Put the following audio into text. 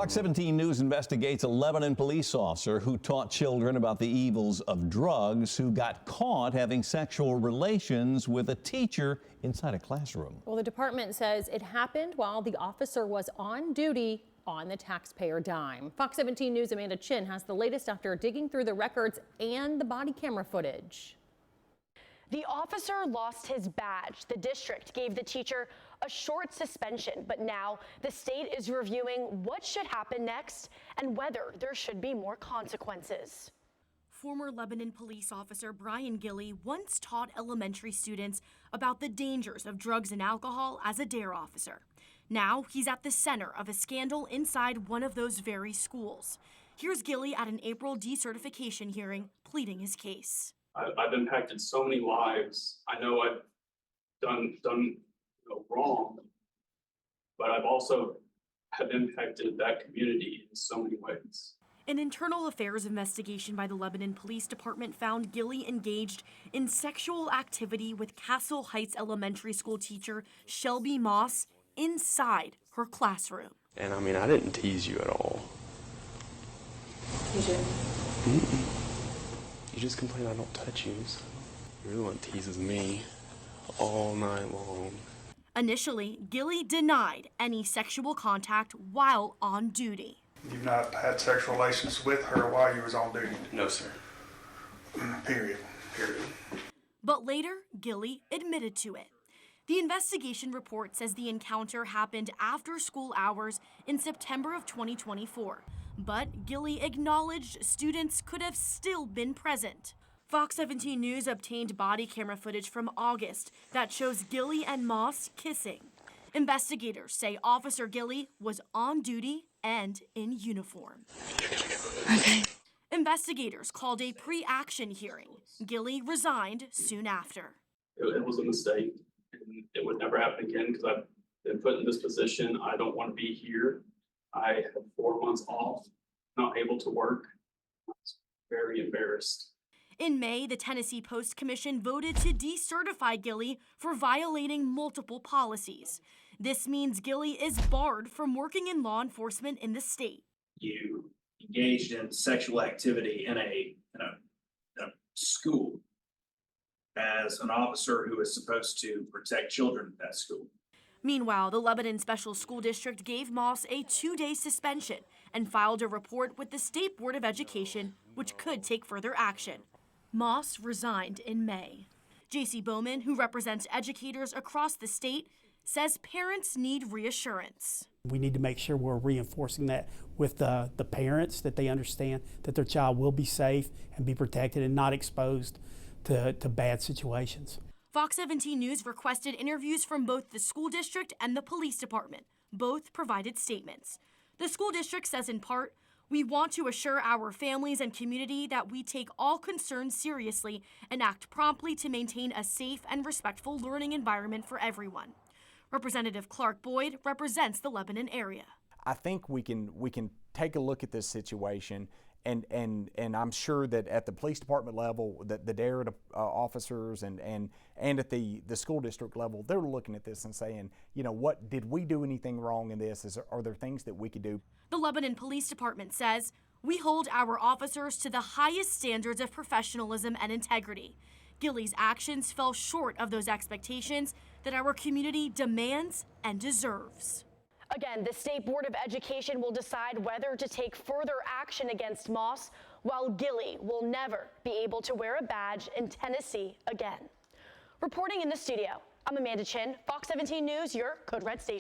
Fox 17 News investigates a Lebanon police officer who taught children about the evils of drugs who got caught having sexual relations with a teacher inside a classroom. Well, the department says it happened while the officer was on duty on the taxpayer dime. Fox 17 News' Amanda Chin has the latest after digging through the records and the body camera footage. The officer lost his badge. The district gave the teacher a short suspension, but now the state is reviewing what should happen next and whether there should be more consequences. Former Lebanon police officer Brian Gilley once taught elementary students about the dangers of drugs and alcohol as a D.A.R.E officer. Now he's at the center of a scandal inside one of those very schools. Here's Gilley at an April decertification hearing pleading his case. I've impacted so many lives. I know I've done wrong, but I've also have impacted that community in so many ways. An internal affairs investigation by the Lebanon Police Department found Gilley engaged in sexual activity with Castle Heights Elementary School teacher Shelby Moss inside her classroom. And I mean, I didn't tease you at all. You did? You just complain I don't touch you, so you're the one that teases me all night long. Initially, Gilley denied any sexual contact while on duty. You've not had sexual relations with her while you was on duty? No, sir. Period. But later, Gilley admitted to it. The investigation report says the encounter happened after school hours in September of 2024. But Gilley acknowledged students could have still been present. Fox 17 News obtained body camera footage from August that shows Gilley and Moss kissing. Investigators say Officer Gilley was on duty and in uniform. Okay. Investigators called a pre-action hearing. Gilley resigned soon after. It was a mistake, and it would never happen again because I've been put in this position. I don't want to be here. I have 4 months off, not able to work. I was very embarrassed. In May, the Tennessee Post Commission voted to decertify Gilley for violating multiple policies. This means Gilley is barred from working in law enforcement in the state. You engaged in sexual activity in a school as an officer who is supposed to protect children at that school. Meanwhile, the Lebanon Special School District gave Moss a 2-day suspension and filed a report with the State Board of Education, which could take further action. Moss resigned in May. J.C. Bowman, who represents educators across the state, says parents need reassurance. We need to make sure we're reinforcing that with the parents, that they understand that their child will be safe and be protected and not exposed to bad situations. Fox 17 News requested interviews from both the school district and the police department. Both provided statements. The school district says in part, "We want to assure our families and community that we take all concerns seriously and act promptly to maintain a safe and respectful learning environment for everyone." Representative Clark Boyd represents the Lebanon area. I think we can take a look at this situation, and I'm sure that at the police department level, that the D.A.R.E officers and at the school district level, they're looking at this and saying, you know, what did we do anything wrong in this? Are there things that we could do? The Lebanon Police Department says, "We hold our officers to the highest standards of professionalism and integrity. Gilley's actions fell short of those expectations that our community demands and deserves." Again, the State Board of Education will decide whether to take further action against Moss, while Gilley will never be able to wear a badge in Tennessee again. Reporting in the studio, I'm Amanda Chin, Fox 17 News, your Code Red station.